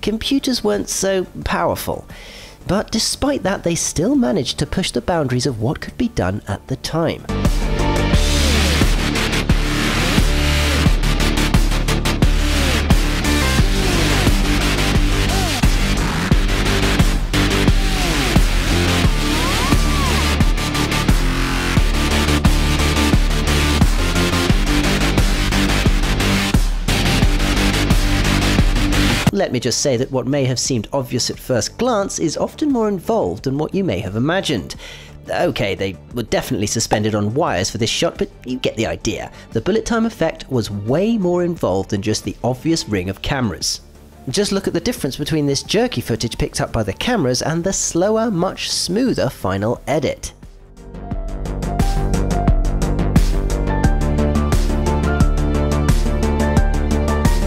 computers weren't so powerful. But despite that, they still managed to push the boundaries of what could be done at the time. Let me just say that what may have seemed obvious at first glance is often more involved than what you may have imagined. Okay, they were definitely suspended on wires for this shot, but you get the idea. The bullet time effect was way more involved than just the obvious ring of cameras. Just look at the difference between this jerky footage picked up by the cameras and the slower, much smoother final edit.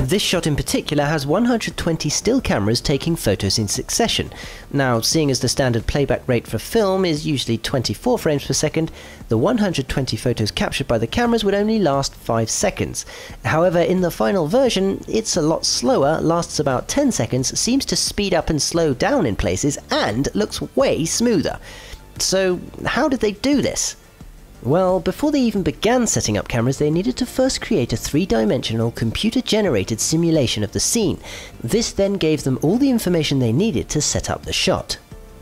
This shot in particular has 120 still cameras taking photos in succession. Now, seeing as the standard playback rate for film is usually 24 frames per second, the 120 photos captured by the cameras would only last 5 seconds. However, in the final version, it's a lot slower, lasts about 10 seconds, seems to speed up and slow down in places, and looks way smoother. So, how did they do this? Well, before they even began setting up cameras, they needed to first create a 3-dimensional computer-generated simulation of the scene. This then gave them all the information they needed to set up the shot.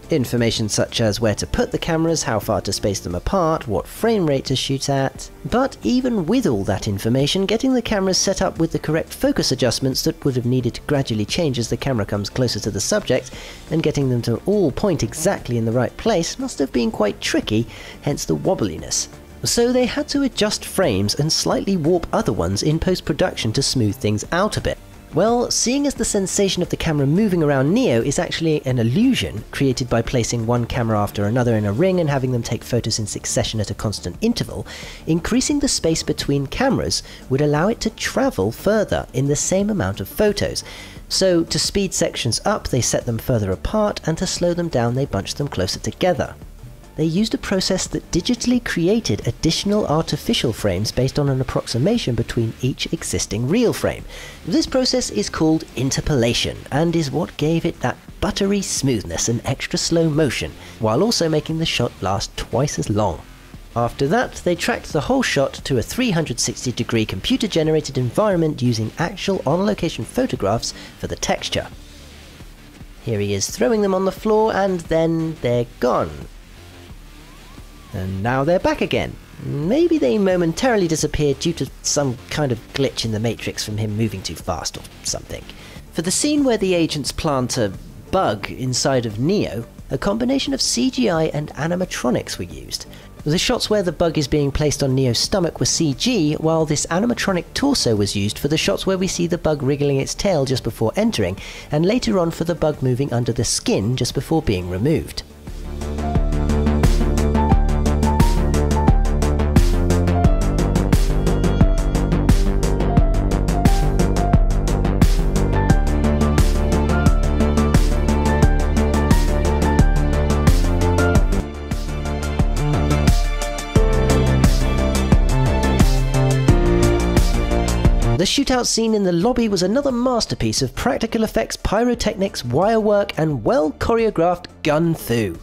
Information such as where to put the cameras, how far to space them apart, what frame rate to shoot at. But even with all that information, getting the cameras set up with the correct focus adjustments that would have needed to gradually change as the camera comes closer to the subject, and getting them to all point exactly in the right place must have been quite tricky, hence the wobbliness. So they had to adjust frames and slightly warp other ones in post-production to smooth things out a bit. Well, seeing as the sensation of the camera moving around Neo is actually an illusion created by placing one camera after another in a ring and having them take photos in succession at a constant interval, increasing the space between cameras would allow it to travel further in the same amount of photos. So to speed sections up, they set them further apart, and to slow them down, they bunched them closer together. They used a process that digitally created additional artificial frames based on an approximation between each existing real frame. This process is called interpolation, and is what gave it that buttery smoothness and extra slow motion, while also making the shot last twice as long. After that, they tracked the whole shot to a 360-degree computer-generated environment using actual on-location photographs for the texture. Here he is throwing them on the floor, and then they're gone. And now they're back again. Maybe they momentarily disappeared due to some kind of glitch in the Matrix from him moving too fast or something. For the scene where the agents plant a bug inside of Neo, a combination of CGI and animatronics were used. The shots where the bug is being placed on Neo's stomach were CG, while this animatronic torso was used for the shots where we see the bug wriggling its tail just before entering, and later on for the bug moving under the skin just before being removed. The shootout scene in the lobby was another masterpiece of practical effects, pyrotechnics, wire work, and well-choreographed gun-fu.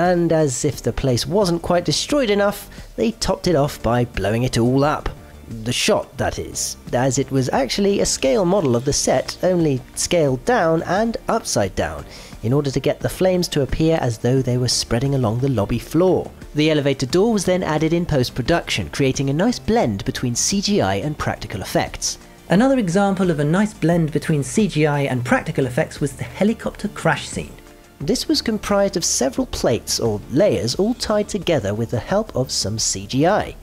and as if the place wasn't quite destroyed enough, they topped it off by blowing it all up. The shot, that is, as it was actually a scale model of the set, only scaled down and upside down, in order to get the flames to appear as though they were spreading along the lobby floor. The elevator door was then added in post-production, creating a nice blend between CGI and practical effects. Another example of a nice blend between CGI and practical effects was the helicopter crash scene. This was comprised of several plates or layers all tied together with the help of some CGI.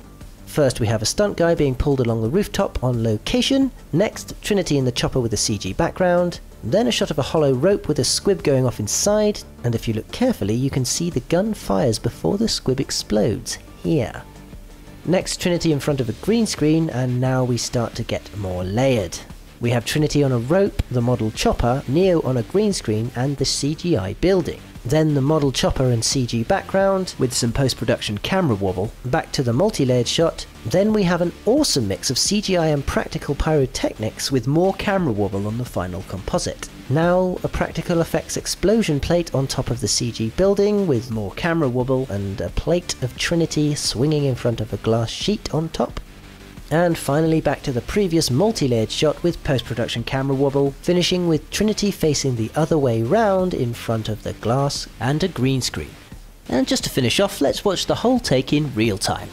First we have a stunt guy being pulled along the rooftop on location, next Trinity in the chopper with a CG background, then a shot of a hollow rope with a squib going off inside, and if you look carefully you can see the gun fires before the squib explodes, here. Next Trinity in front of a green screen, and now we start to get more layered. We have Trinity on a rope, the model chopper, Neo on a green screen, and the CGI building. Then the model chopper and CG background, with some post-production camera wobble, back to the multi-layered shot. Then we have an awesome mix of CGI and practical pyrotechnics with more camera wobble on the final composite. Now a practical effects explosion plate on top of the CG building with more camera wobble and a plate of Trinity swinging in front of a glass sheet on top. And finally back to the previous multi-layered shot with post-production camera wobble, finishing with Trinity facing the other way round in front of the glass and a green screen. And just to finish off, let's watch the whole take in real time.